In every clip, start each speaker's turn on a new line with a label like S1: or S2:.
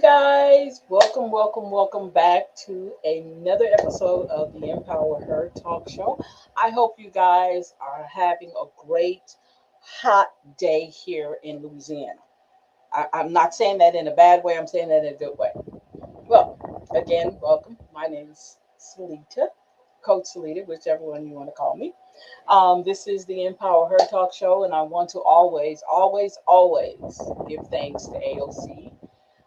S1: guys. Welcome back to another episode of the Empower Her Talk Show. I hope you guys are having a great hot day here in Louisiana. I'm not saying that in a bad way, I'm saying that in a good way. Well, again, welcome. My name is Salita, Coach Salita, whichever one you want to call me. This is the Empower Her Talk Show, and I want to always give thanks to AOC.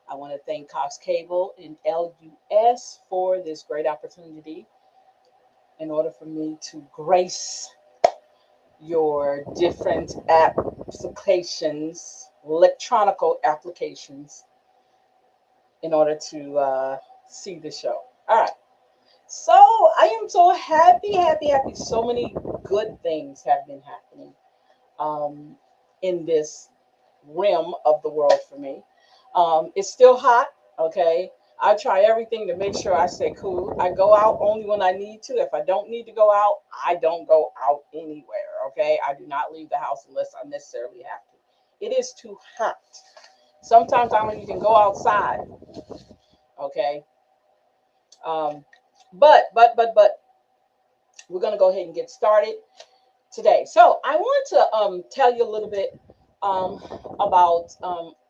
S1: I want to thank Cox Cable and LUS for this great opportunity in order for me to grace your different applications, electronic applications, in order to see the show. All right. So I am so happy. So many good things have been happening um, in this realm of the world for me. It's still hot, okay? I try everything to make sure I stay cool. I go out only when I need to. If I don't need to go out, I don't go out anywhere, okay? I do not leave the house unless I necessarily have to. It is too hot. Sometimes I don't even go outside, okay? Um, but, we're gonna go ahead and get started today. So I want to tell you a little bit um, about.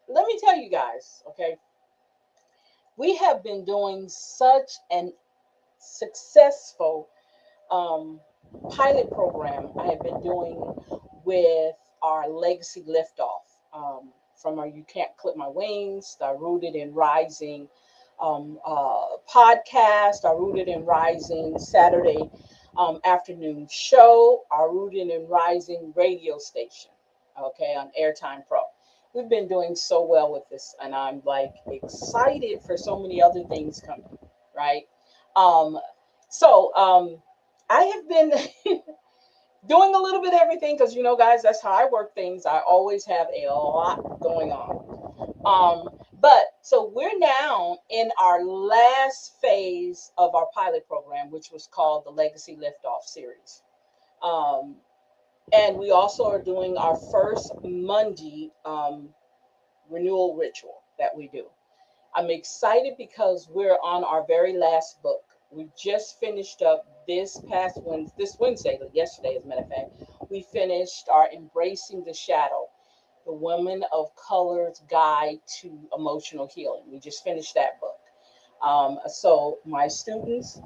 S1: Let me tell you guys, okay? We have been doing such an successful um, pilot program. I have been doing with our Legacy Liftoff from our You Can't Clip My Wings, the Rooted in Rising podcast, our Rooted in Rising Saturday afternoon show, our Rooted in Rising radio station, okay, on Airtime Pro. We've been doing so well with this, and I'm like excited for so many other things coming, right? Um, so I have been doing a little bit of everything because guys, that's how I work things. I always have a lot going on. But so we're now in our last phase of our pilot program, which was called the Legacy Liftoff series. Um, and we also are doing our first Monday renewal ritual that we do. I'm excited because we're on our very last book. We just finished up this Wednesday, yesterday, as a matter of fact, we finished our Embracing the Shadow, the Women of Color's Guide to Emotional Healing. We just finished that book. So my students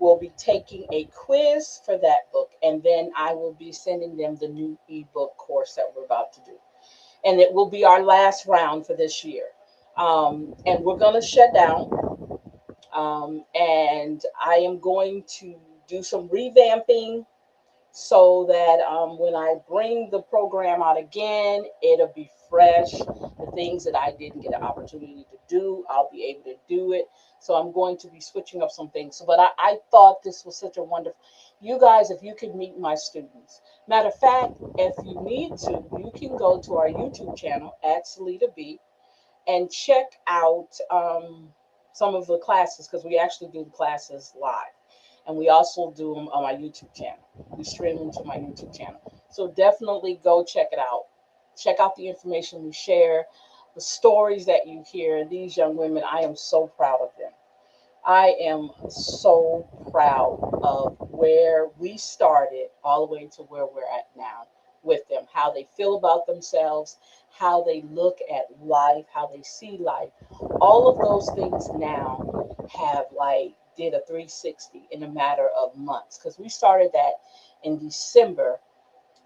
S1: will be taking a quiz for that book, and then I will be sending them the new ebook course that we're about to do. And it will be our last round for this year. And we're going to shut down. And I am going to do some revamping so that when I bring the program out again, it'll be fresh. The things that I didn't get an opportunity to do, I'll be able to do it. So I'm going to be switching up some things. So, but I thought this was such a wonderful. You guys, if you could meet my students. Matter of fact, if you need to, you can go to our YouTube channel at Salita B and check out some of the classes because we actually do the classes live. And we also do them on my YouTube channel. We stream them to my YouTube channel. So definitely go check it out. Check out the information we share, the stories that you hear. These young women, I am so proud of them. I am so proud of where we started all the way to where we're at now with them, how they feel about themselves, how they look at life, how they see life. All of those things now have like did a 360 in a matter of months because we started that in December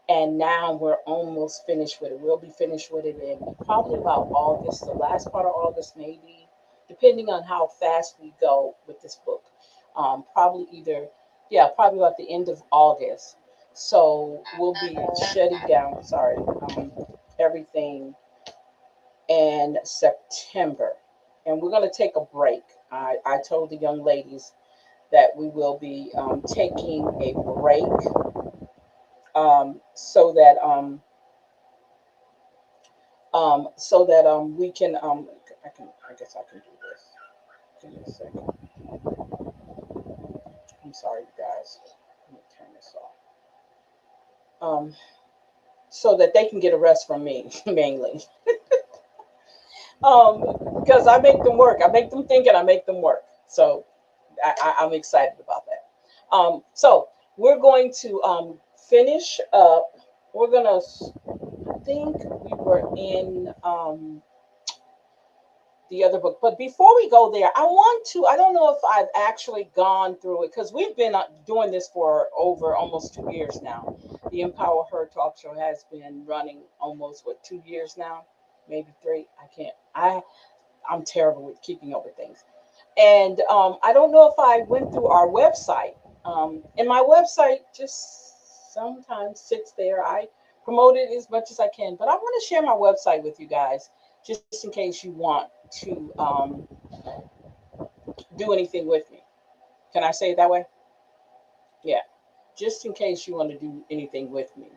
S1: and now we're almost finished with it. We'll be finished with it in probably about August, the last part of August, maybe, depending on how fast we go with this book. Probably probably about the end of August. So we'll be shutting down, everything in September. And we're going to take a break. I told the young ladies that we will be taking a break so that we can I guess I can do this. Give me a second. I'm sorry, you guys. Let me turn this off. So that they can get a rest from me mainly. Because I make them work. I make them think and I make them work. So I'm excited about that. So we're going to finish up. We're gonna. I think we were in the other book, but before we go there, I want to. I don't know if I've actually gone through it because we've been doing this for over almost 2 years now. The Empower Her talk show has been running almost what 2 years now, maybe three. I can't. I'm terrible with keeping up with things. And I don't know if I went through our website. And my website just sometimes sits there. I promote it as much as I can, but I want to share my website with you guys just in case you want to do anything with me. Can I say it that way? Yeah. Just in case you want to do anything with me.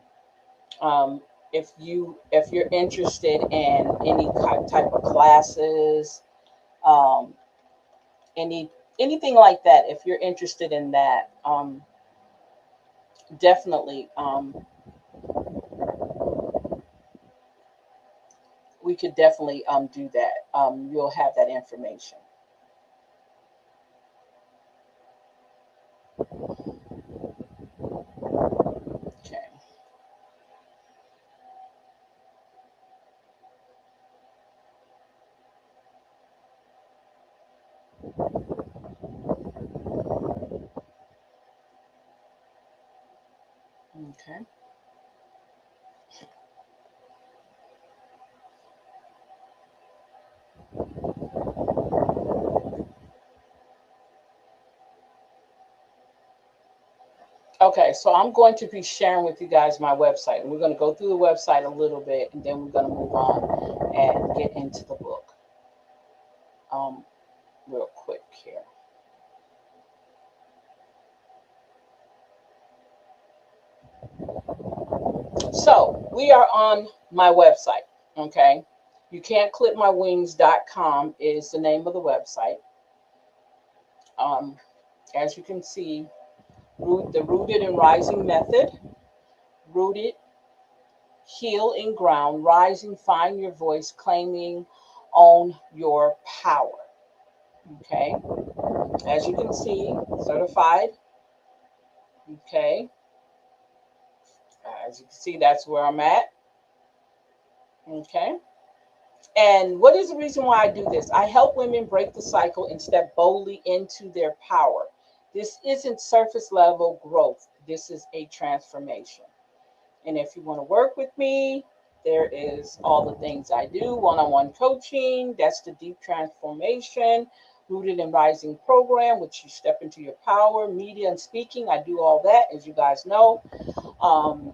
S1: Um, if you're interested in any type of classes, um, anything like that, if you're interested in that, definitely we could definitely do that. You'll have that information. Okay. Okay. Okay, so I'm going to be sharing with you guys my website, and we're going to go through the website a little bit, and then we're going to move on and get into the book um, real quick here. So we are on my website. Okay, you can't clip my wings.com is the name of the website. Um, as you can see, the Rooted and Rising method, rooted, heal in ground, rising, find your voice, claiming, own your power. Okay, as you can see, certified. Okay, as you can see, that's where I'm at. Okay, and what is the reason why I do this? I help women break the cycle and step boldly into their power. This isn't surface level growth, this is a transformation. And if you want to work with me, there is all the things I do, one-on-one coaching, that's the deep transformation, rooted and rising program, which you step into your power, media and speaking. I do all that, as you guys know. Um,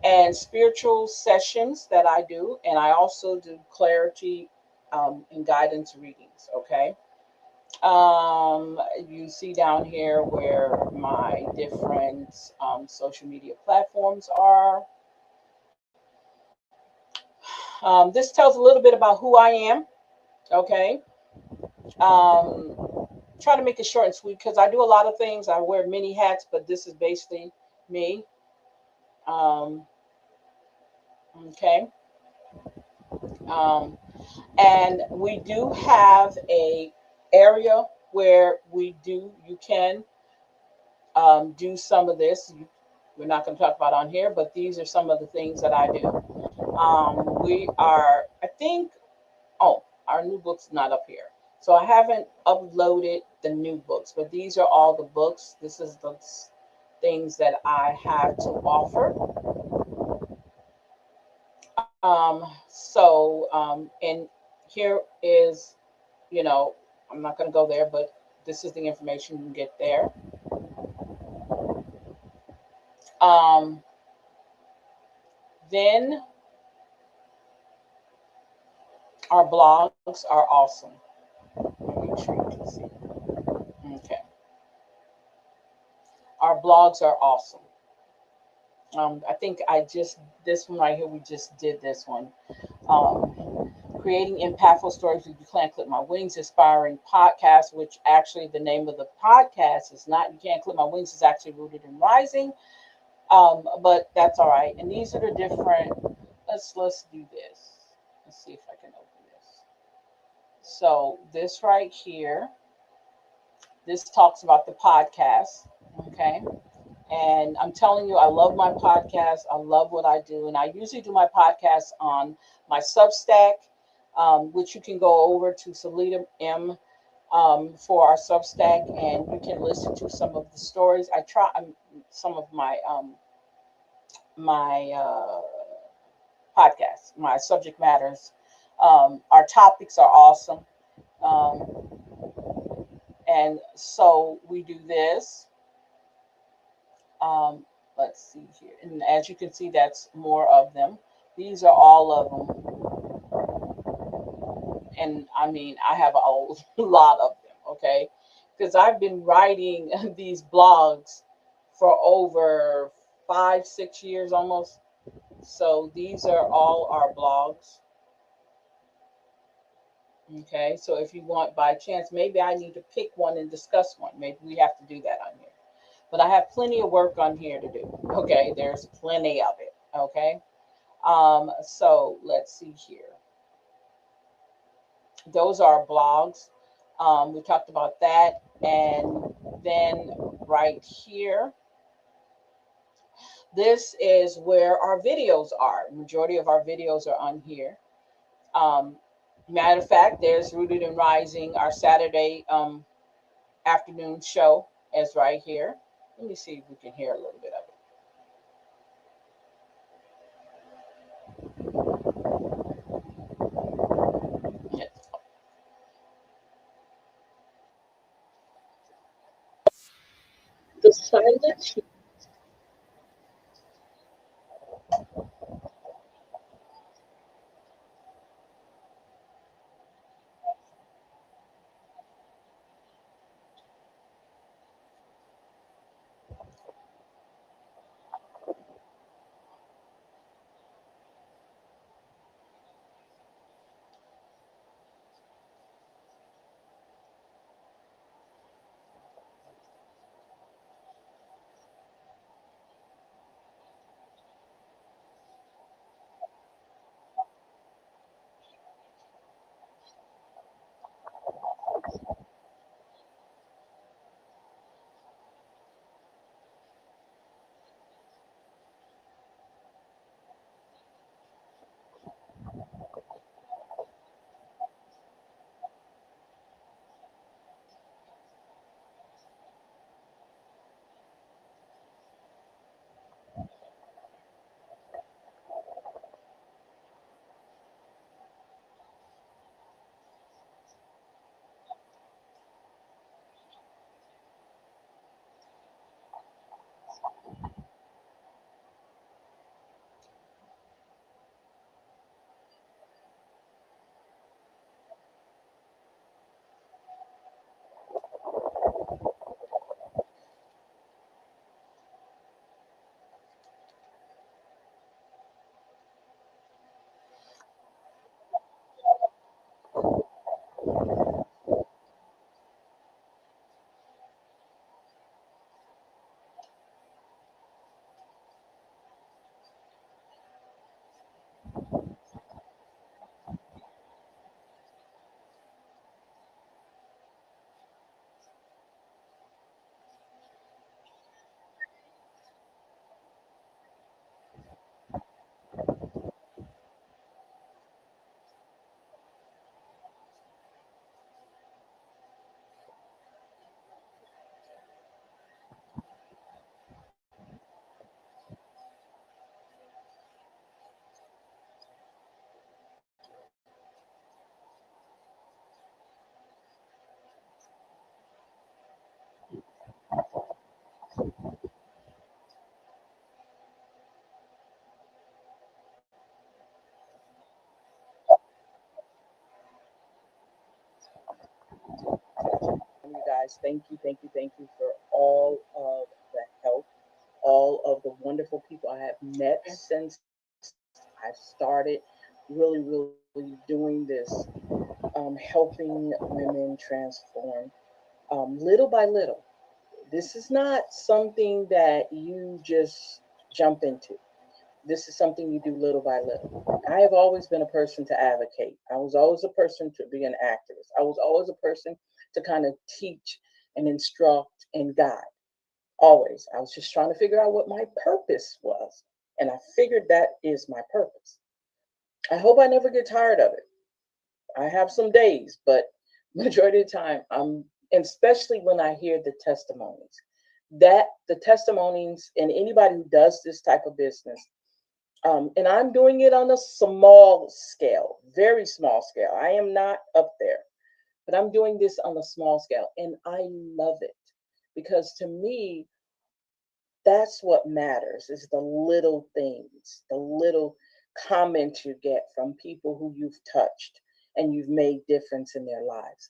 S1: and spiritual sessions that I do. And I also do clarity and guidance readings. Okay. You see down here where my different social media platforms are. This tells a little bit about who I am. Okay. Try to make it short and sweet because I do a lot of things. I wear many hats, but this is basically me. Um, okay. Um, and we do have a area where you can do some of this. We're not going to talk about on here, but these are some of the things that I do. We are, I think, oh, our new book's not up here. So I haven't uploaded the new books, but these are all the books. This is the things that I have to offer. And here is, you know, I'm not going to go there, but this is the information you can get there. Um, then our blogs are awesome. Make sure you can see. Okay. Our blogs are awesome. I think this one right here, we just did this one. Creating impactful stories with You Can't Clip My Wings, Inspiring Podcast, which actually the name of the podcast is not You Can't Clip My Wings, is actually Rooted and Rising. But that's all right. And these are the different, let's do this. Let's see if I can open this. So this right here, this talks about the podcast. Okay. And I'm telling you, I love my podcast. I love what I do. And I usually do my podcast on my Substack, which you can go over to Salita M for our Substack, and you can listen to some of the stories. I try some of my podcasts, my subject matters. Our topics are awesome. Um, and so we do this. Um, let's see here. And as you can see, that's more of them. These are all of them. And I mean, I have a lot of them, okay? Because I've been writing these blogs for over 5, 6 years almost. So these are all our blogs. Okay, so if you want by chance, maybe I need to pick one and discuss one. Maybe we have to do that on here. But I have plenty of work on here to do. Okay, there's plenty of it. Okay. So let's see here. Those are blogs. We talked about that. And then right here, this is where our videos are. Majority of our videos are on here. Um, Matter of fact, there's Rooted and Rising, our Saturday afternoon show is right here. Let me see if we can hear a little bit of it. The silence. You guys, thank you for all of the help, all of the wonderful people I have met since I started really doing this, helping women transform little by little. This is not something that you just jump into. this is something you do little by little. I have always been a person to advocate. I was always a person to be an activist. I was always a person to kind of teach and instruct and guide. Always. I was just trying to figure out what my purpose was. And I figured that is my purpose. I hope I never get tired of it. I have some days, but majority of the time, and especially when I hear the testimonies, that the testimonies and anybody who does this type of business, and I'm doing it on a small scale, very small scale. I am not up there, but I'm doing this on a small scale, and I love it because to me, that's what matters is the little things, the little comments you get from people who you've touched and you've made difference in their lives.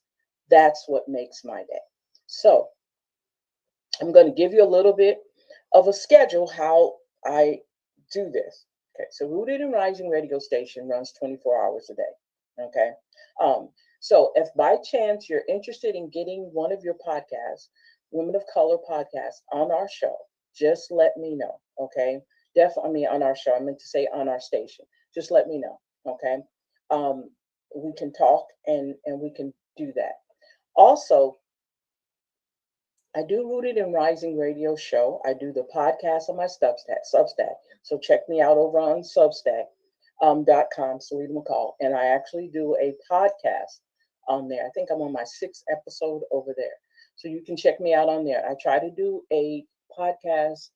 S1: That's what makes my day. So I'm going to give you a little bit of a schedule how I do this. Okay, so Rooted and Rising radio station runs 24 hours a day. Okay, so if by chance you're interested in getting one of your podcasts, Women of Color podcast, on our show, just let me know. Okay, definitely. I mean, on our show. I meant to say on our station. Just let me know. Okay, we can talk and we can do that. Also, I do Rooted and Rising radio show. I do the podcast on my Substack. So check me out over on Substack.com, Sarita McCall. And I actually do a podcast on there. I think I'm on my 6th episode over there. So you can check me out on there. I try to do a podcast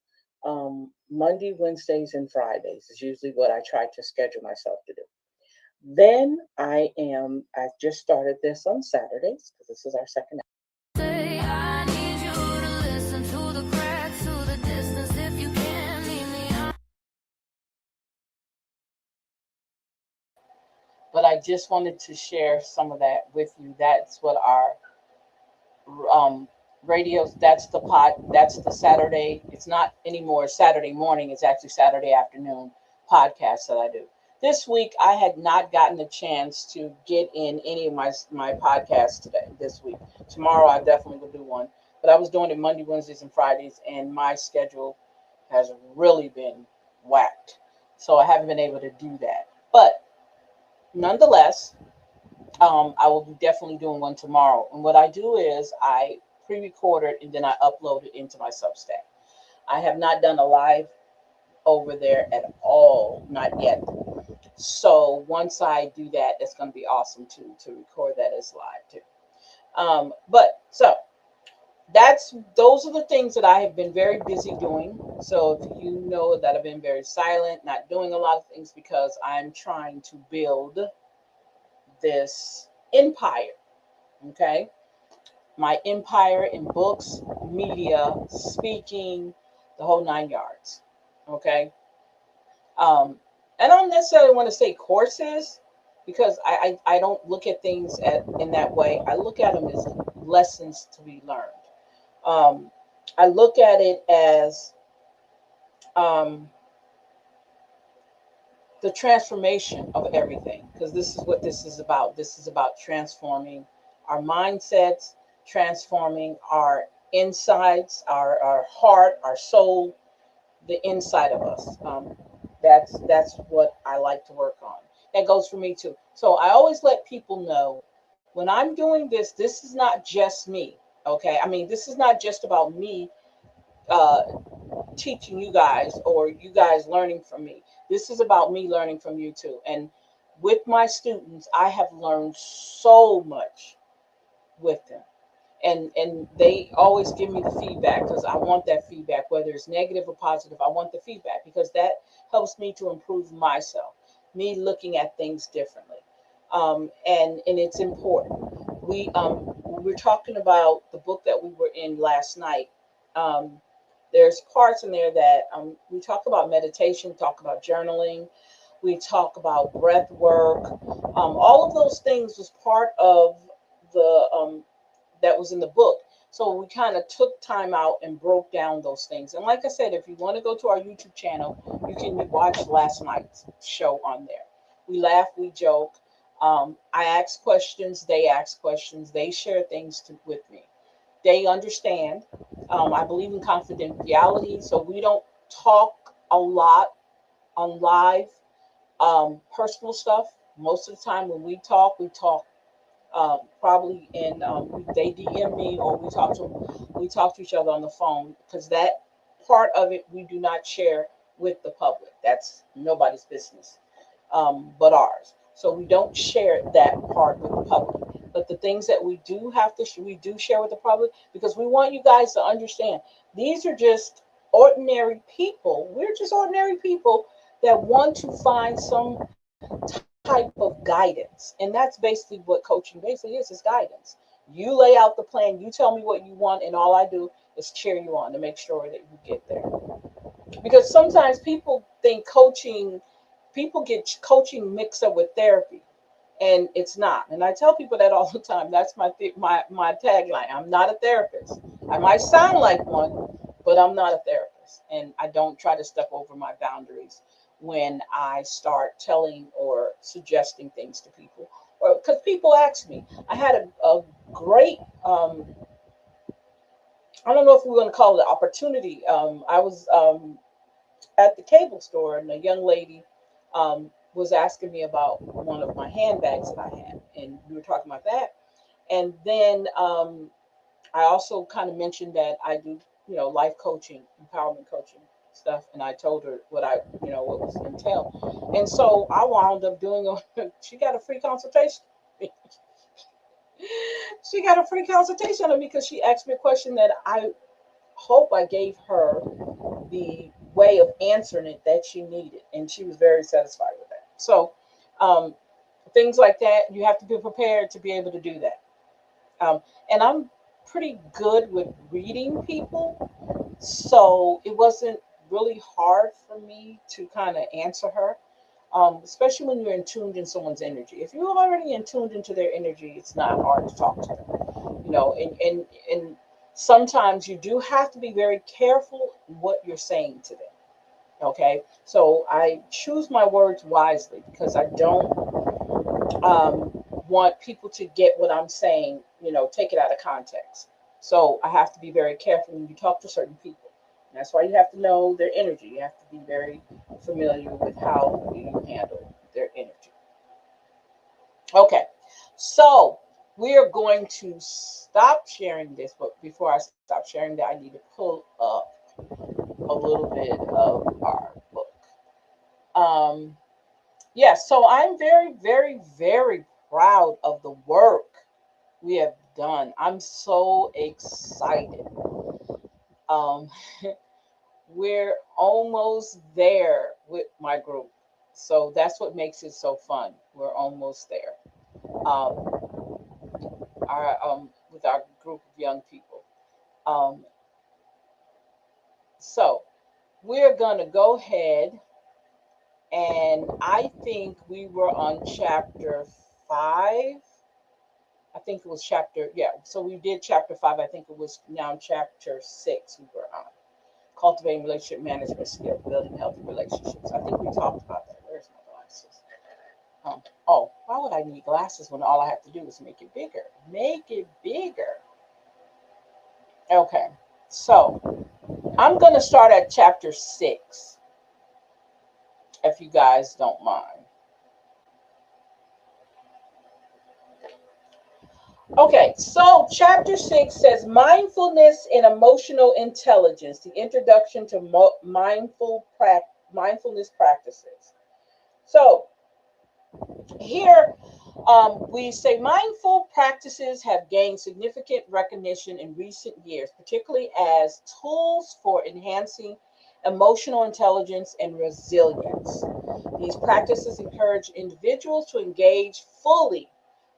S1: Monday, Wednesdays, and Fridays is usually what I try to schedule myself to do. Then I just started this on Saturdays because this is our second. But I just wanted to share some of that with you. That's what our radios, that's the Saturday. It's not anymore Saturday morning, it's actually Saturday afternoon podcast that I do. This week, I had not gotten a chance to get in any of my podcasts today, this week. Tomorrow, I definitely will do one. But I was doing it Monday, Wednesdays, and Fridays, and my schedule has really been whacked. So I haven't been able to do that. But nonetheless, I will be definitely doing one tomorrow. And what I do is I pre-record it and then I upload it into my Substack. I have not done a live over there at all, not yet. So once I do that, it's going to be awesome to record that as live too. But so those are the things that I have been very busy doing. So if you know that I've been very silent, not doing a lot of things because I'm trying to build this empire. Okay, my empire in books, media, speaking, the whole 9 yards. Okay, I don't necessarily want to say courses because I don't look at things in that way. I look at them as lessons to be learned. I look at it as um, the transformation of everything because this is what this is about. This is about transforming our mindsets, transforming our insides, our heart, our soul, the inside of us. That's what I like to work on. That goes for me too. So I always let people know when I'm doing this, this is not just me. Okay, I mean, this is not just about me uh, teaching you guys or you guys learning from me. This is about me learning from you too. And with my students, I have learned so much with them. And they always give me the feedback because I want that feedback, whether it's negative or positive. I want the feedback because that helps me to improve myself, me looking at things differently. And it's important. We're talking about the book that we were in last night. Um, there's parts in there that we talk about meditation, talk about journaling, we talk about breath work. All of those things was part of the that was in the book. So we kind of took time out and broke down those things. And like I said, if you want to go to our YouTube channel, you can watch last night's show on there. We laugh, we joke. I ask questions, they ask questions, they share things with me. They understand. I believe in confidentiality, so we don't talk a lot on live personal stuff. Most of the time when we talk probably in they DM me or we talk to each other on the phone because that part of it we do not share with the public. That's nobody's business but ours. So we don't share that part with the public. But the things that we do have to we do share with the public because we want you guys to understand these are just ordinary people. We're just ordinary people that want to find some type of guidance. And that's basically what coaching basically is guidance. You lay out the plan, you tell me what you want, and all I do is cheer you on to make sure that you get there. Because sometimes people get coaching mixed up with therapy, and it's not. And I tell people that all the time. That's my tagline. I'm not a therapist. I might sound like one, but I'm not a therapist, and I don't try to step over my boundaries when I start telling or suggesting things to people, or because people ask me. I had a great I don't know if we want to call it opportunity. I was at the cable store, and a young lady was asking me about one of my handbags that I had, and we were talking about that. And then I also kind of mentioned that I do, life coaching, empowerment coaching stuff, and I told her what was entailed. And so I wound up doing she got a free consultation. She got a free consultation on me because she asked me a question that I hope I gave her the way of answering it that she needed, and she was very satisfied with that. So, um, things like that, you have to be prepared to be able to do that. And I'm pretty good with reading people, so it wasn't really hard for me to kind of answer her. Especially when you're in tuned in someone's energy. If you're already in tuned into their energy, it's not hard to talk to them. And sometimes you do have to be very careful in what you're saying to them. Okay, so I choose my words wisely because I don't want people to get what I'm saying, take it out of context. So I have to be very careful when you talk to certain people. And that's why you have to know their energy. You have to be very familiar with how you handle their energy. Okay, so we are going to stop sharing this, but before I stop sharing that, I need to pull up a little bit of our book. Um, yes, so I'm very, very, very proud of the work we have done. I'm so excited. Um, we're almost there with my group. So that's what makes it so fun. We're almost there. Um, our with our group of young people. Um, so we're gonna go ahead, and I think we were on chapter 5. I think it was chapter, yeah. So we did chapter 5. I think it was now chapter 6 we were on. Cultivating relationship management skills, building healthy relationships. I think we talked about that. Where's my glasses? Oh, why would I need glasses when all I have to do is make it bigger? Make it bigger. Okay, so I'm going to start at chapter 6, if you guys don't mind. Okay, so chapter 6 says mindfulness and emotional intelligence, the introduction to mindfulness practices. So here we say mindful practices have gained significant recognition in recent years, particularly as tools for enhancing emotional intelligence and resilience. These practices encourage individuals to engage fully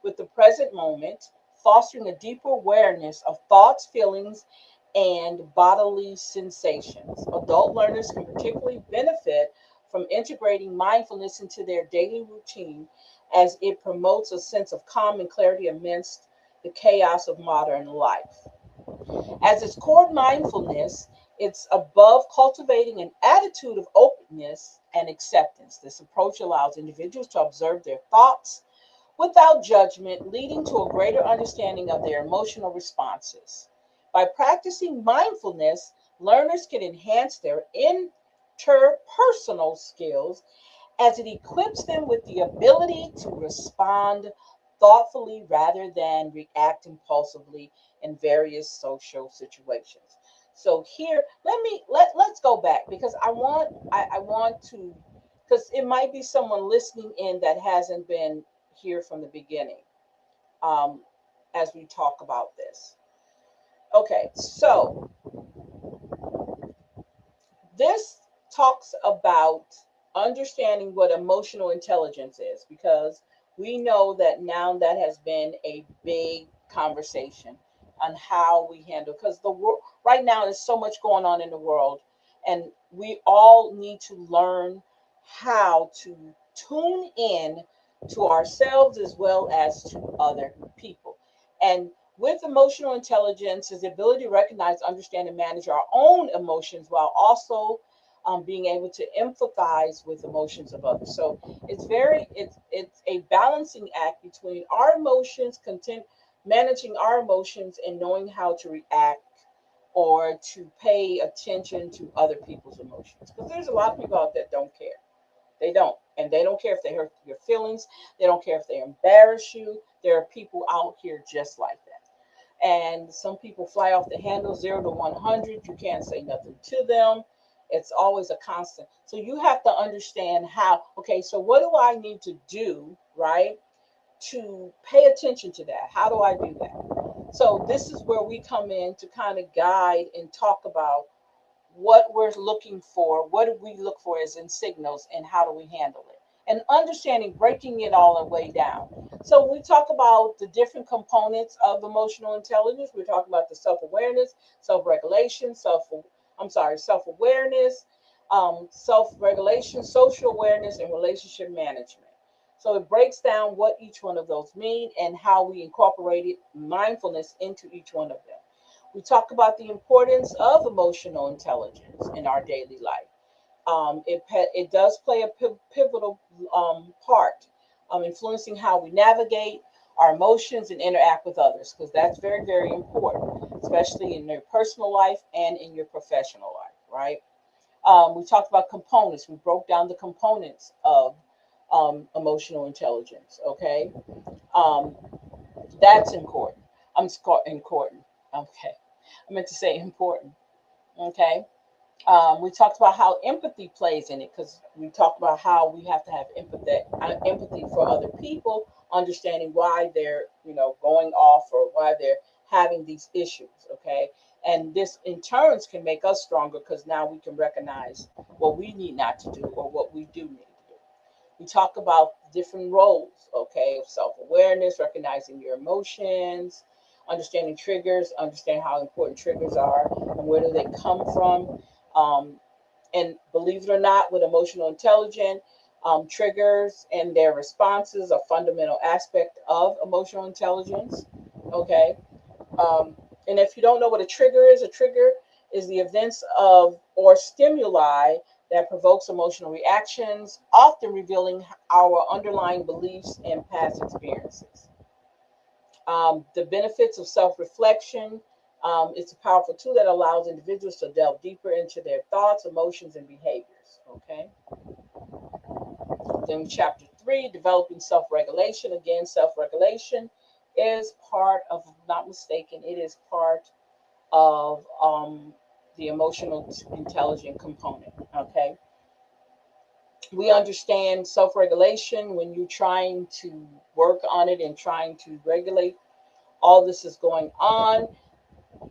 S1: with the present moment, fostering a deeper awareness of thoughts, feelings, and bodily sensations. Adult learners can particularly benefit from integrating mindfulness into their daily routine as it promotes a sense of calm and clarity amidst the chaos of modern life. As its core mindfulness, it's above cultivating an attitude of openness and acceptance. This approach allows individuals to observe their thoughts without judgment, leading to a greater understanding of their emotional responses. By practicing mindfulness, learners can enhance their interpersonal skills as it equips them with the ability to respond thoughtfully rather than react impulsively in various social situations. So here, let's go back because I want to, because it might be someone listening in that hasn't been here from the beginning, um, as we talk about this. Okay, so this talks about understanding what emotional intelligence is because we know that now that has been a big conversation on how we handle, because the world right now there's so much going on in the world, and we all need to learn how to tune in to ourselves as well as to other people. And with emotional intelligence is the ability to recognize, understand, and manage our own emotions while also being able to empathize with emotions of others. So it's a balancing act between our emotions, managing our emotions, and knowing how to react or to pay attention to other people's emotions. Because there's a lot of people out there that don't care. They don't. And they don't care if they hurt your feelings. They don't care if they embarrass you. There are people out here just like that. And some people fly off the handle 0 to 100. You can't say nothing to them. It's always a constant. So you have to understand how, okay, so what do I need to do, right, to pay attention to that? How do I do that? So this is where we come in to kind of guide and talk about what we're looking for, what do we look for as in signals, and how do we handle it? And understanding, breaking it all the way down. So we talk about the different components of emotional intelligence. We're talking about the self-awareness, self-regulation, self-awareness, self-regulation, social awareness, and relationship management. So it breaks down what each one of those mean and how we incorporated mindfulness into each one of them. We talk about the importance of emotional intelligence in our daily life. It does play a pivotal part, influencing how we navigate our emotions and interact with others, because that's very, very important, especially in your personal life and in your professional life, right? We talked about components. We broke down the components of emotional intelligence, okay? Um, that's important. Important. Okay. I meant to say important. Okay. We talked about how empathy plays in it because we talked about how we have to have empathy for other people, understanding why they're, going off or why they're having these issues. Okay. And this in turns can make us stronger because now we can recognize what we need not to do or what we do need to do. We talk about different roles, okay, of self-awareness, recognizing your emotions, understanding triggers, understand how important triggers are and where do they come from. Um, and believe it or not, with emotional intelligence, triggers and their responses are fundamental aspect of emotional intelligence. Okay. Um, and if you don't know what a trigger is the events of or stimuli that provokes emotional reactions, often revealing our underlying beliefs and past experiences. The benefits of self-reflection. It's a powerful tool that allows individuals to delve deeper into their thoughts, emotions, and behaviors. Okay. Then chapter 3, developing self-regulation. Again, self-regulation is part of, if I'm not mistaken, it is part of the emotional intelligent component. Okay. We understand self-regulation when you're trying to work on it and trying to regulate all this is going on.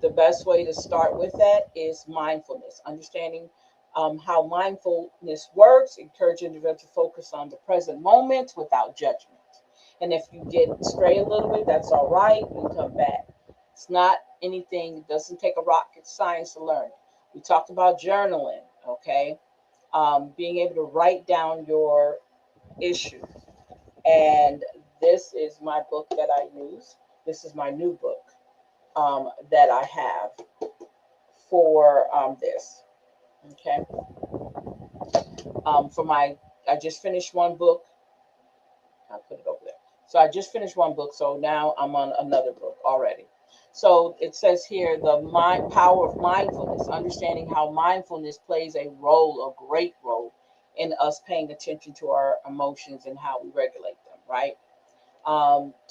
S1: The best way to start with that is mindfulness, understanding how mindfulness works, encouraging individuals to focus on the present moment without judgment. And if you get stray a little bit, that's all right. You can come back. It's not anything, it doesn't take a rocket science to learn it. We talked about journaling, okay? Being able to write down your issues. And this is my book that I use. This is my new book that I have for this. Okay. For my, I just finished one book. I'll put it over there. So I just finished one book. So now I'm on another book already. So it says here the power of mindfulness, understanding how mindfulness plays a role, a great role, in us paying attention to our emotions and how we regulate them, right?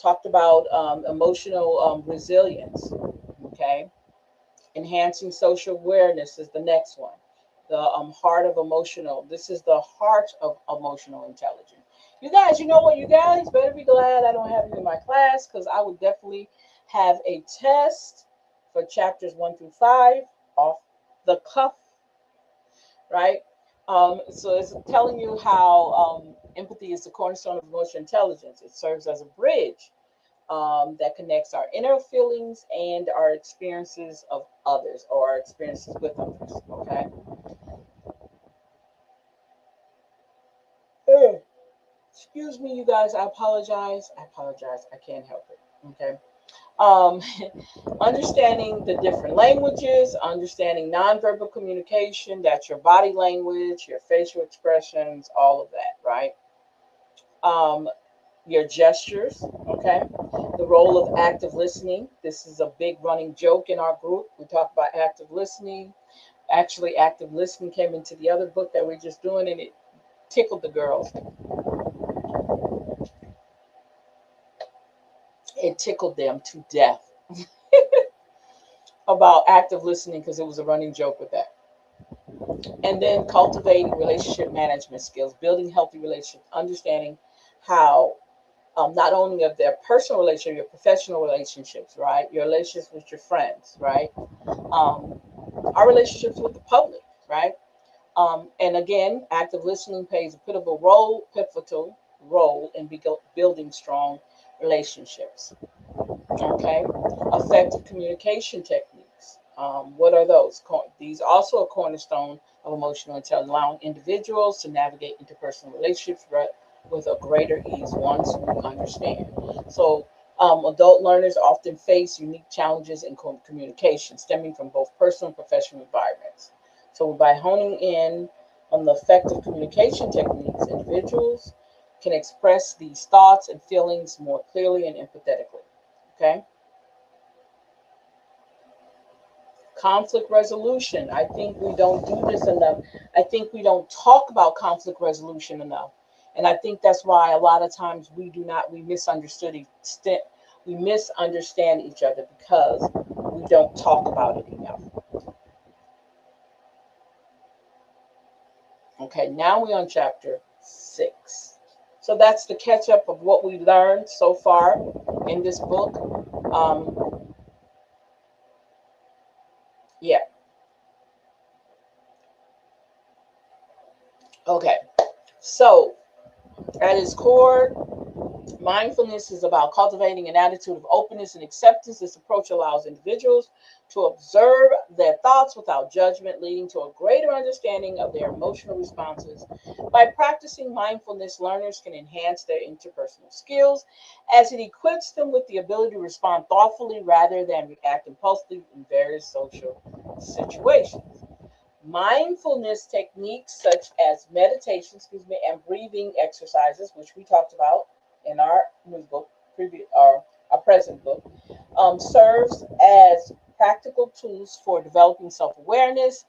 S1: Talked about emotional resilience, okay? Enhancing social awareness is the next one. The heart of emotional. This is the heart of emotional intelligence. You guys, you know what? You guys better be glad I don't have you in my class because I would definitely have a test for chapters 1 through 5 off the cuff, right? So it's telling you how empathy is the cornerstone of emotional intelligence. It serves as a bridge that connects our inner feelings and our experiences of others or our experiences with others. Okay. Excuse me, you guys. I apologize. I apologize. I can't help it. Okay. Um, Understanding the different languages, understanding nonverbal communication, that's your body language, your facial expressions, all of that, right? Um, your gestures, okay? The role of active listening. This is a big running joke in our group. We talk about active listening. Actually, active listening came into the other book that we're just doing, and it tickled the girls. It tickled them to death about active listening because it was a running joke with that. And then cultivating relationship management skills, building healthy relationships, understanding how not only of their personal relationship, your professional relationships, right? Your relationships with your friends, right? Um, our relationships with the public, right? And again, active listening plays a pivotal role in building strong relationships. Okay, effective communication techniques. What are those? These also a cornerstone of emotional intelligence, allowing individuals to navigate interpersonal relationships with a greater ease once we understand. So, adult learners often face unique challenges in communication stemming from both personal and professional environments. So, by honing in on the effective communication techniques, individuals can express these thoughts and feelings more clearly and empathetically. Okay. Conflict resolution. I think we don't do this enough. I think we don't talk about conflict resolution enough. And I think that's why a lot of times we misunderstand each other because we don't talk about it enough. Okay, now we're on chapter 6. So that's the catch up of what we learned so far in this book. Um, yeah, okay. So at its core, mindfulness is about cultivating an attitude of openness and acceptance. This approach allows individuals to observe their thoughts without judgment, leading to a greater understanding of their emotional responses. By practicing mindfulness, learners can enhance their interpersonal skills as it equips them with the ability to respond thoughtfully rather than react impulsively in various social situations. Mindfulness techniques such as meditation, and breathing exercises, which we talked about in our new book, our present book, serves as practical tools for developing self-awareness.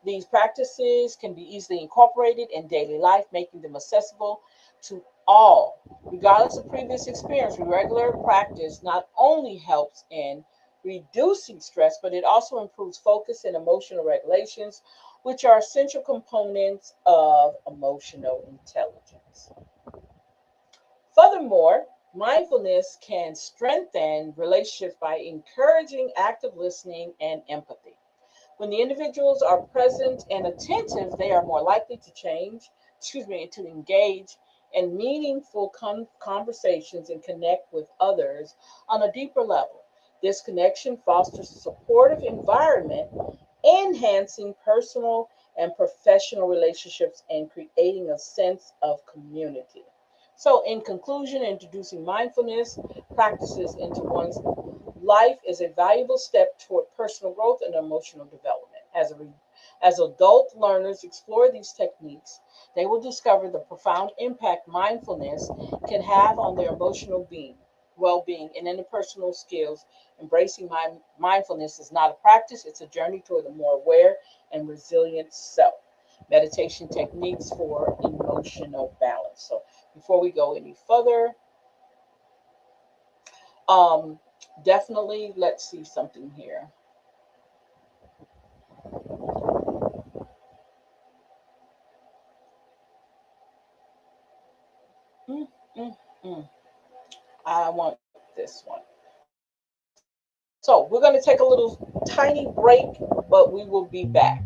S1: These practices can be easily incorporated in daily life, making them accessible to all, regardless of previous experience. Regular practice not only helps in reducing stress, but it also improves focus and emotional regulations, which are essential components of emotional intelligence. Furthermore, mindfulness can strengthen relationships by encouraging active listening and empathy. When the individuals are present and attentive, they are more likely to engage in meaningful conversations and connect with others on a deeper level. This connection fosters a supportive environment, enhancing personal and professional relationships and creating a sense of community. So, in conclusion, introducing mindfulness practices into one's life is a valuable step toward personal growth and emotional development. As adult learners explore these techniques, they will discover the profound impact mindfulness can have on their emotional being. well-being, and interpersonal skills. Embracing my mindfulness is not a practice, it's a journey toward a more aware and resilient self. Meditation techniques for emotional balance. So before we go any further, um, definitely let's see something here. Mm, mm, mm. I want this one. So we're going to take a little tiny break, but we will be back.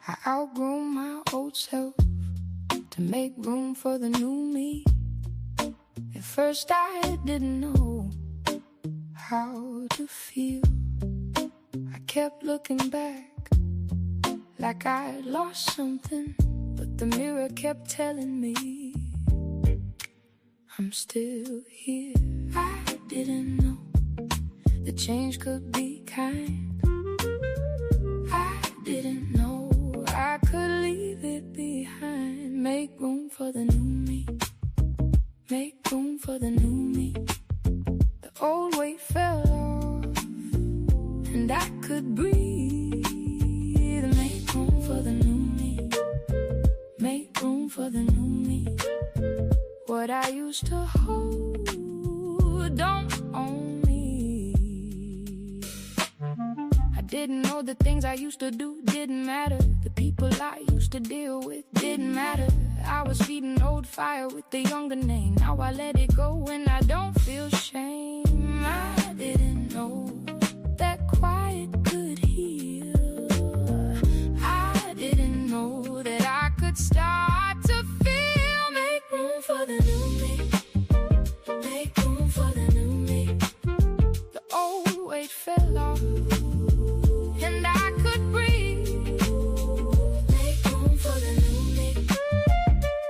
S2: I outgrew my old self to make room for the new me. At first I didn't know how to feel. I kept looking back like I lost something, but the mirror kept telling me I'm still here. I didn't know the change could be kind. I didn't know I could leave it behind. Make room for the new me. Make room for the new me. The old weight fell off and I could breathe. Make room for the new me. Make room for the new me. What I used to hold don't own me. I didn't know the things I used to do didn't matter. The people I used to deal with didn't matter. I was feeding old fire with the younger name. Now I let it go and I don't feel shame. I didn't know that quiet could heal. I didn't know that I could start to feel. Make room for the new me. Make room for the new me. The old weight fell off and I could breathe. Make room for the new me.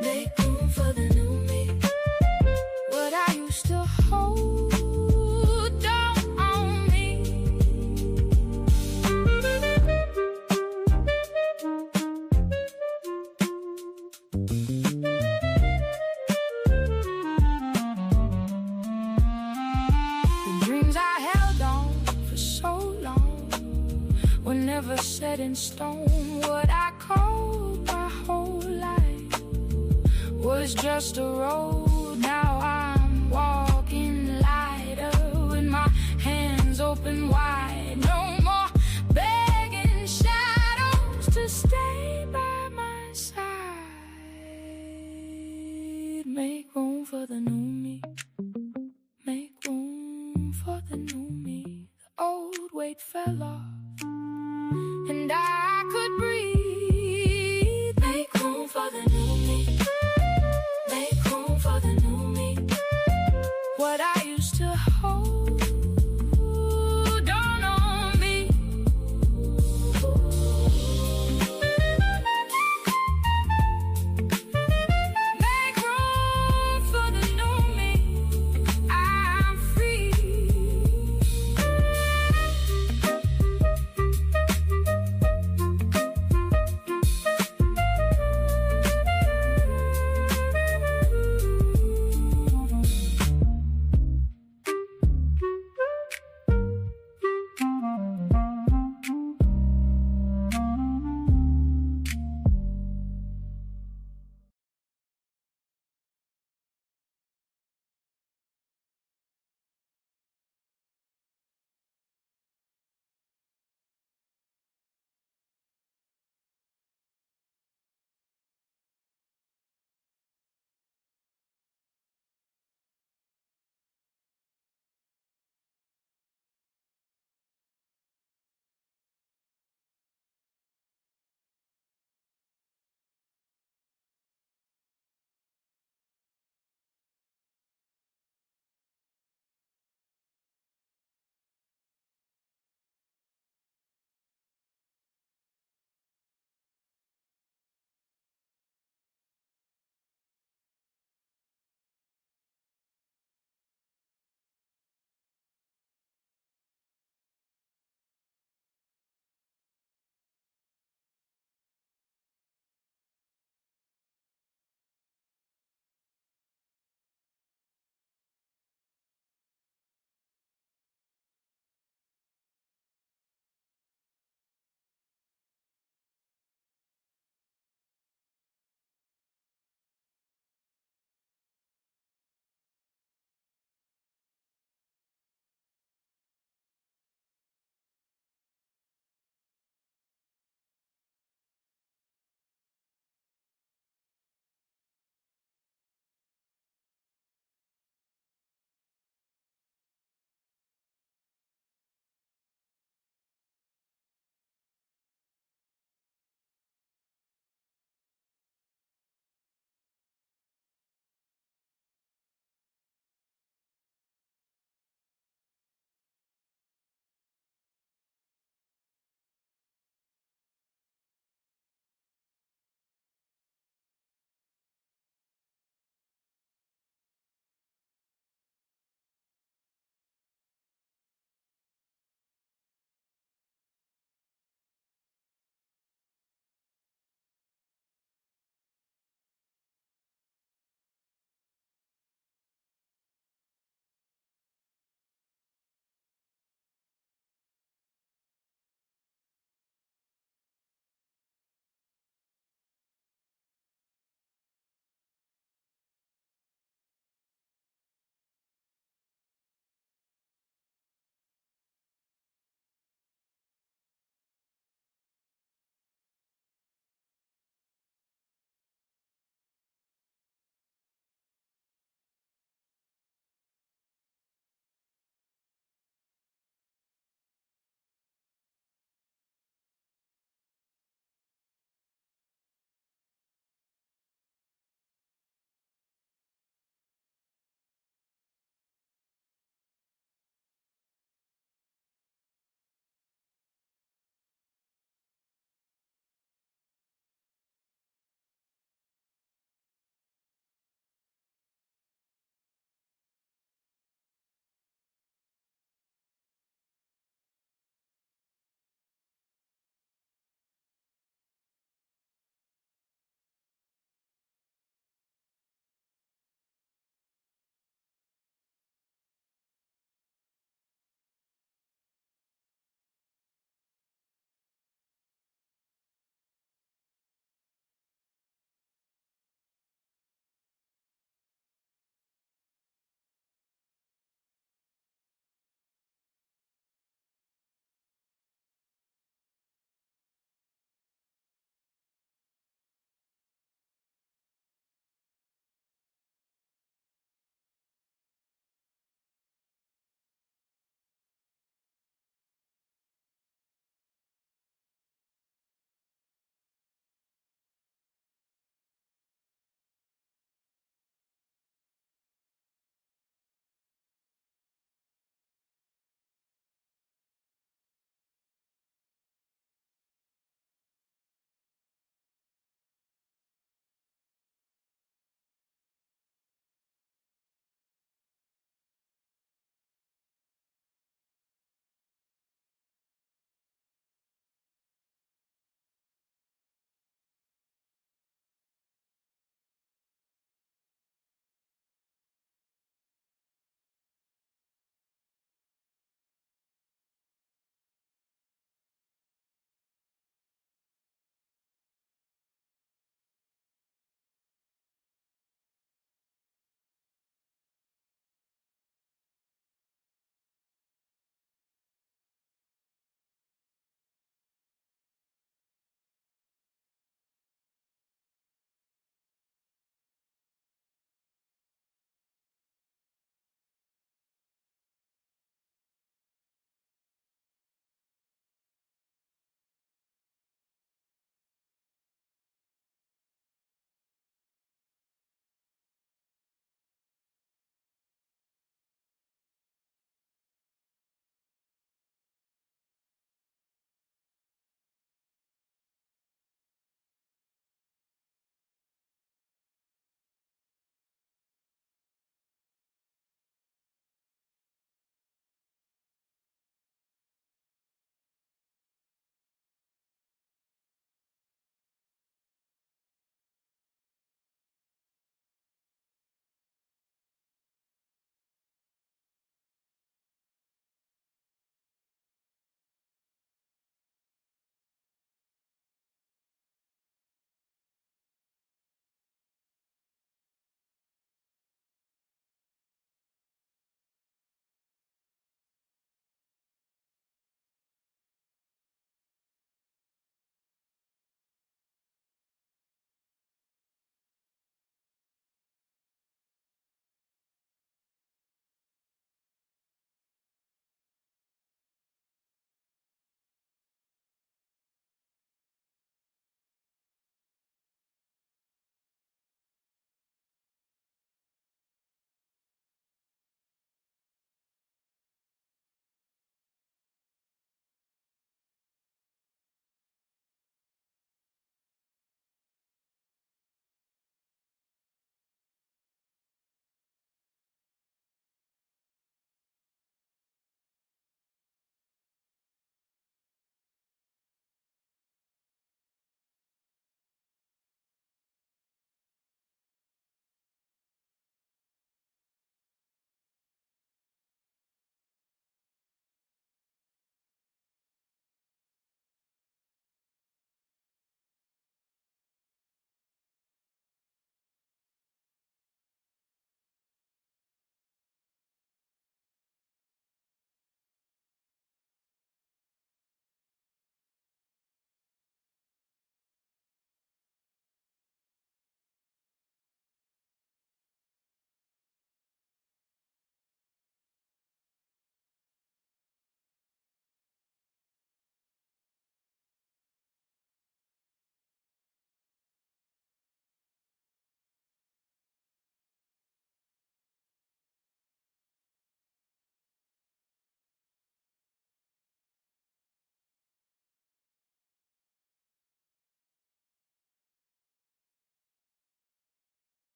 S2: Make room for the new me. What I used to hold don't own me. The dreams I held on for so long were never set in stone. What I called my whole life was just a road. Now I'm walking lighter with my hands open wide. No more begging shadows to stay by my side. Make room for the new me. Make room for the new me. The old weight fell off and I could breathe. Make room for the new me. Make room for the new me. What I used to hold don't own me. Make room for the new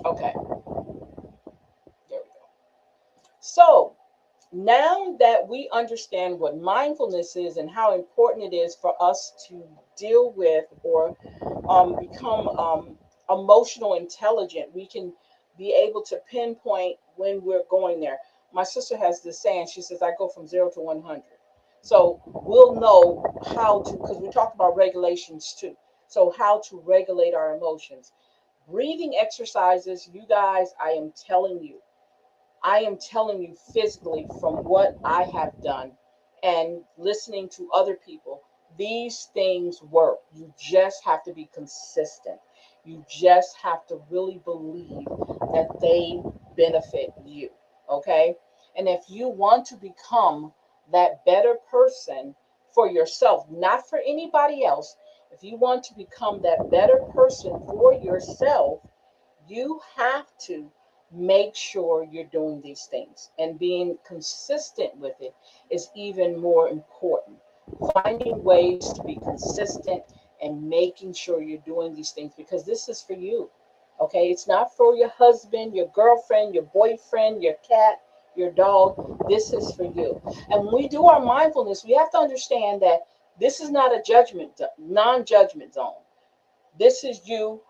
S1: Okay, there we go. So now that we understand what mindfulness is and how important it is for us to deal with or become emotional intelligent, we can be able to pinpoint when we're going there. My sister has this saying, she says, I go from 0 to 100. So we'll know how to, because we talked about regulations too. So, how to regulate our emotions. Breathing exercises, you guys, I am telling you physically from what I have done and listening to other people, these things work. You just have to be consistent. You just have to really believe that they benefit you. Okay. And if you want to become that better person for yourself, not for anybody else, if you want to become that better person for yourself, you have to make sure you're doing these things, and being consistent with it is even more important. Finding ways to be consistent and making sure you're doing these things, because this is for you. Okay, it's not for your husband, your girlfriend, your boyfriend, your cat, your dog. This is for you. And when we do our mindfulness, we have to understand that this is not a non-judgment zone. This is you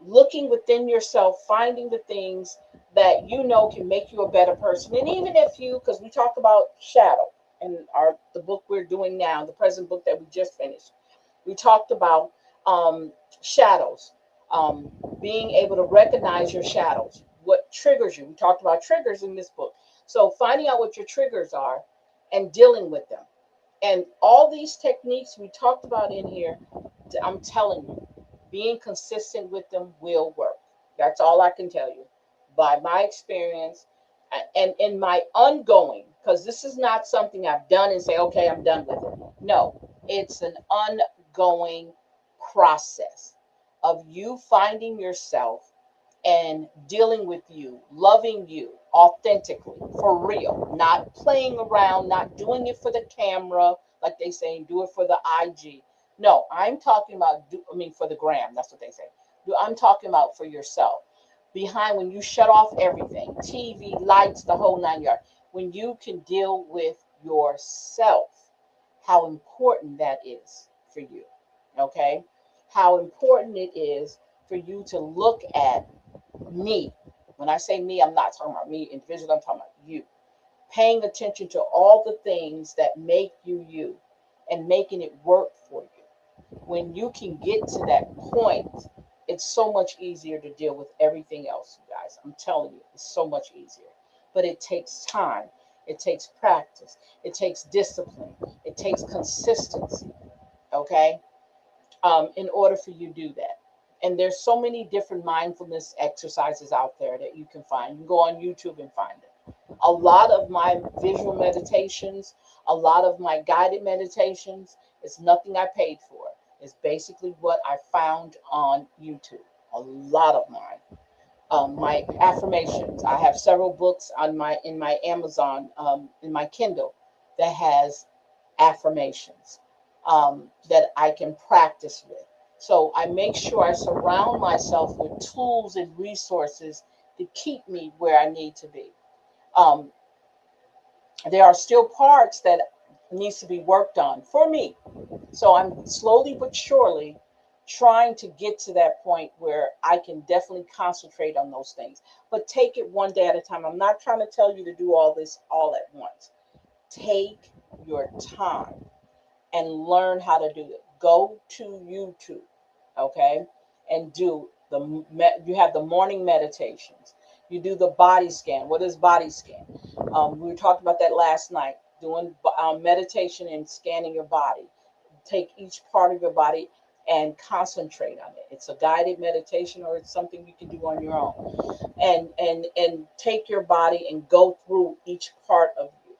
S1: looking within yourself, finding the things that you know can make you a better person. And even if you, because we talked about shadow in the book we're doing now, the present book that we just finished, we talked about shadows, um, being able to recognize your shadows, what triggers you. We talked about triggers in this book. So finding out what your triggers are and dealing with them. And all these techniques we talked about in here, I'm telling you, being consistent with them will work. That's all I can tell you by my experience and in my ongoing, because this is not something I've done and say, okay, I'm done with it. No, it's an ongoing process of you finding yourself and dealing with you, loving you authentically, for real, not playing around, not doing it for the camera, like they say, do it for the IG. No, I'm talking about, for the gram, that's what they say. I'm talking about for yourself. Behind when you shut off everything, TV, lights, the whole 9 yards, when you can deal with yourself, how important that is for you. Okay? How important it is for you to look at me. When I say me, I'm not talking about me individually, I'm talking about you. Paying attention to all the things that make you you and making it work for you. When you can get to that point, it's so much easier to deal with everything else, you guys. I'm telling you, it's so much easier. But it takes time, it takes practice, it takes discipline, it takes consistency, okay? In order for you to do that. And there's so many different mindfulness exercises out there that you can find. You can go on YouTube and find it. A lot of my visual meditations, a lot of my guided meditations, it's nothing I paid for. It's basically what I found on YouTube. A lot of mine. My affirmations. I have several books on my in my Amazon, in my Kindle, that has affirmations that I can practice with. So I make sure I surround myself with tools and resources to keep me where I need to be. Um, there are still parts that needs to be worked on for me. So I'm slowly but surely trying to get to that point where I can definitely concentrate on those things. But take it one day at a time. I'm not trying to tell you to do all this all at once. Take your time and learn how to do it. Go to YouTube, okay, and do you have the morning meditations. You do the body scan. What is body scan? We were talking about that last night. Doing meditation and scanning your body. Take each part of your body and concentrate on it. It's a guided meditation, or it's something you can do on your own. And take your body and go through each part of you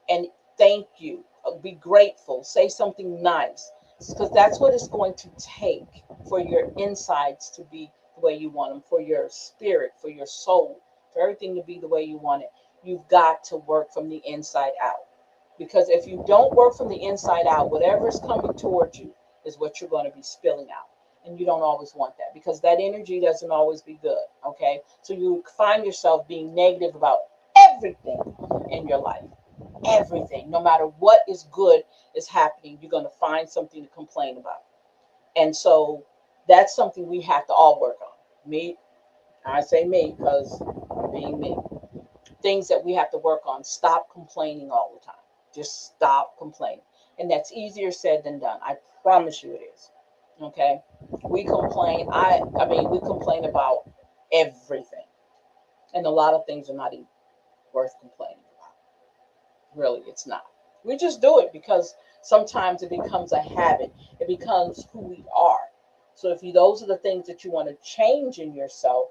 S1: and thank you. Be grateful. Say something nice, because that's what it's going to take for your insides to be the way you want them, for your spirit, for your soul, for everything to be the way you want it. You've got to work from the inside out. Because if you don't work from the inside out, whatever is coming towards you is what you're going to be spilling out. And you don't always want that because that energy doesn't always be good. Okay. So you find yourself being negative about everything in your life. Everything. No matter what is good is happening, you're going to find something to complain about. And so that's something we have to all work on. Me, I say me because I'm being me. Things that we have to work on. Stop complaining all the time. Just stop complaining. And that's easier said than done. I promise you it is. Okay? We complain. I mean, we complain about everything. And a lot of things are not even worth complaining about. Really, it's not. We just do it because sometimes it becomes a habit. It becomes who we are. So if you those are the things that you want to change in yourself,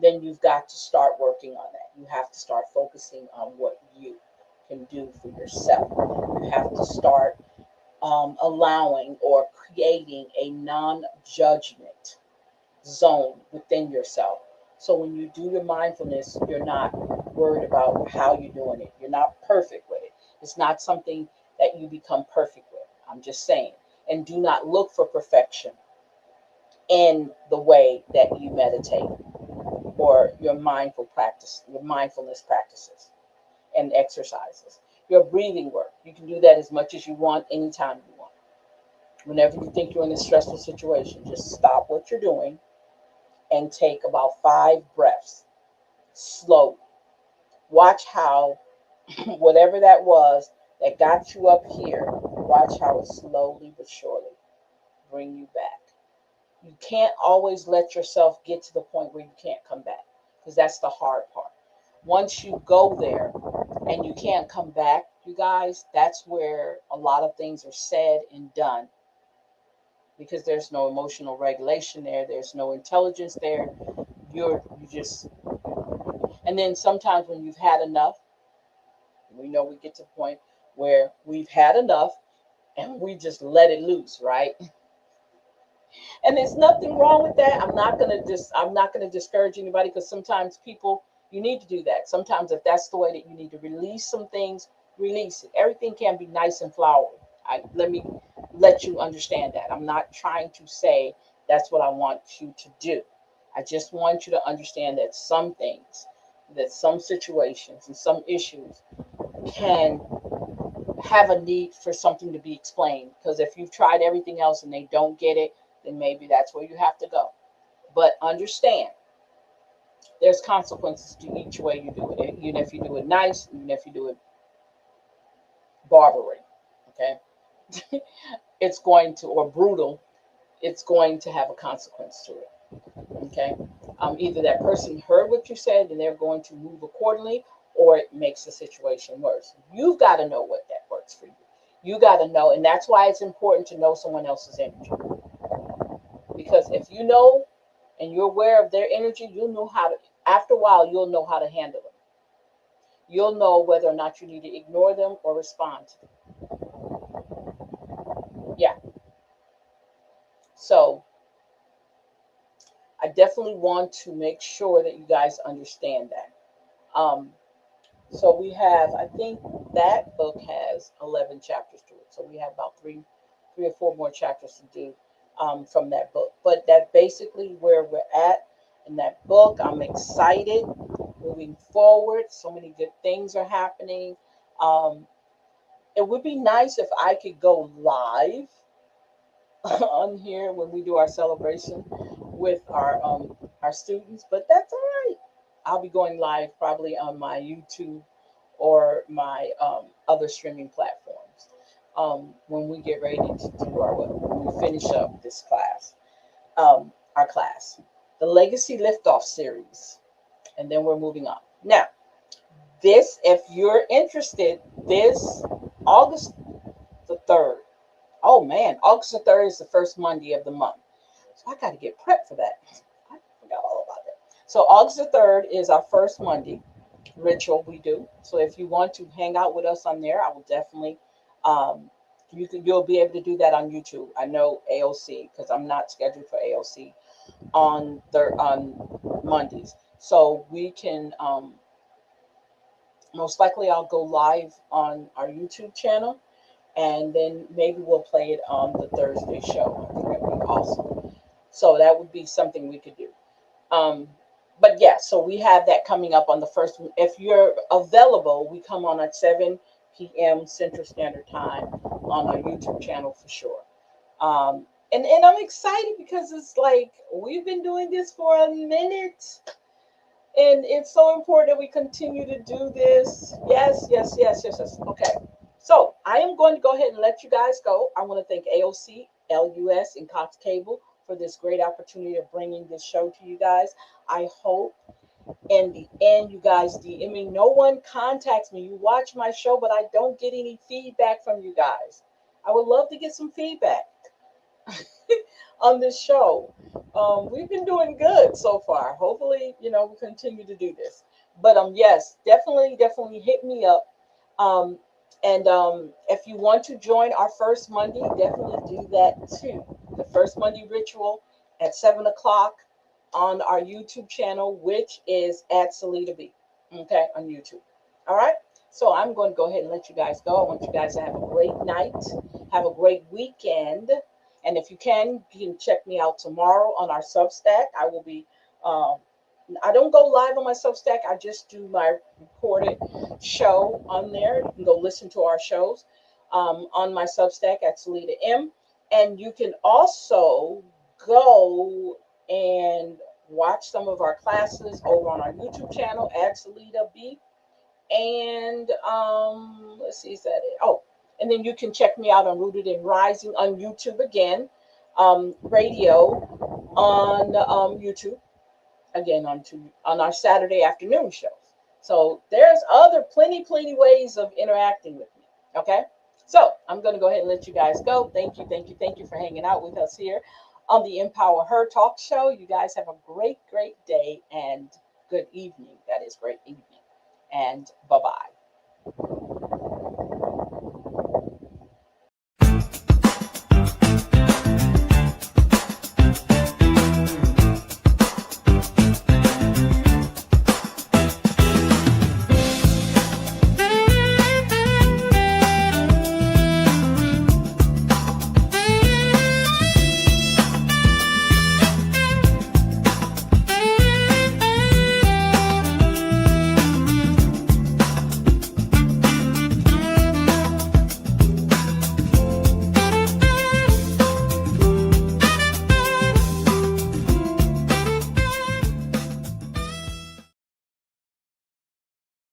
S1: then you've got to start working on that. You have to start focusing on what you can do for yourself. You have to start allowing or creating a non judgment zone within yourself. So when you do your mindfulness, you're not worried about how you're doing it. You're not perfect with it. It's not something that you become perfect with. I'm just saying. And do not look for perfection in the way that you meditate or your mindfulness practices and exercises. Your breathing work, you can do that as much as you want, anytime you want. Whenever you think you're in a stressful situation, just stop what you're doing and take about 5 breaths slowly. Watch how whatever that was that got you up here, watch how it slowly but surely bring you back. You can't always let yourself get to the point where you can't come back because that's the hard part. Once you go there and you can't come back, you guys, that's where a lot of things are said and done because there's no emotional regulation there, there's no intelligence there. You just and then sometimes when you've had enough, we know we get to the point where we've had enough and we just let it loose, right? And there's nothing wrong with that. I'm not gonna discourage anybody because sometimes people you need to do that. Sometimes if that's the way that you need to release some things, release it. Everything can be nice and flowery. Let me let you understand that. I'm not trying to say that's what I want you to do. I just want you to understand that some things, that some situations and some issues can have a need for something to be explained. Because if you've tried everything else and they don't get it, then maybe that's where you have to go. But understand, there's consequences to each way you do it. Even if you do it nice, even if you do it barbary, okay, it's going to or brutal. It's going to have a consequence to it. Okay, either that person heard what you said and they're going to move accordingly, or it makes the situation worse. You've got to know what that works for you. You got to know, and that's why it's important to know someone else's energy. Because if you know and you're aware of their energy, you'll know how to. After a while, you'll know how to handle them. You'll know whether or not you need to ignore them or respond to them. Yeah. So I definitely want to make sure that you guys understand that. Um, so we have, I think that book has 11 chapters to it. So we have about three or four more chapters to do from that book. But that basically where we're at in that book. I'm excited moving forward. So many good things are happening. Um, it would be nice if I could go live on here when we do our celebration with our students, but that's all right. I'll be going live probably on my YouTube or my other streaming platforms when we get ready to do when we finish up this class, our class, the Legacy Liftoff series, and then we're moving on. Now, this, if you're interested, this August the 3rd. Oh man, August the 3rd is the first Monday of the month. So I got to get prepped for that. I forgot all about that. So August the 3rd is our first Monday ritual we do. So if you want to hang out with us on there, I will definitely you'll be able to do that on YouTube. I know AOC because I'm not scheduled for AOC on Mondays. So we can most likely I'll go live on our YouTube channel and then maybe we'll play it on the Thursday show. I think that'd be awesome. So that would be something we could do. Um, but yeah, so we have that coming up on the first. If you're available, we come on at 7 p.m. Central Standard Time on our YouTube channel for sure. And I'm excited because it's like we've been doing this for a minute, and it's so important that we continue to do this. Yes, yes, yes, yes, yes. Okay. So I am going to go ahead and let you guys go. I want to thank AOC, LUS, and Cox Cable for this great opportunity of bringing this show to you guys. I hope in the end you guys DM me. No one contacts me. You watch my show, but I don't get any feedback from you guys. I would love to get some feedback on this show. We've been doing good so far. Hopefully, we continue to do this. But yes, definitely hit me up. Um, and if you want to join our first Monday, definitely do that too. The first Monday ritual at 7 o'clock on our YouTube channel, which is at Salita B. Okay, on YouTube. All right. So I'm going to go ahead and let you guys go. I want you guys to have a great night, have a great weekend, and if you can check me out tomorrow on our Substack. I will be. Um, I don't go live on my Substack. I just do my recorded show on there. You can go listen to our shows on my Substack at Salita M. And you can also go and watch some of our classes over on our YouTube channel at Salita B. And let's see, is that it? Oh, and then you can check me out on Rooted and Rising on YouTube again, radio on YouTube again on our Saturday afternoon shows. So there's other plenty ways of interacting with me. Okay, so I'm going to go ahead and let you guys go. Thank you for hanging out with us here on the Empower Her Talk Show. You guys have a great day and good evening. That is great evening, and bye bye.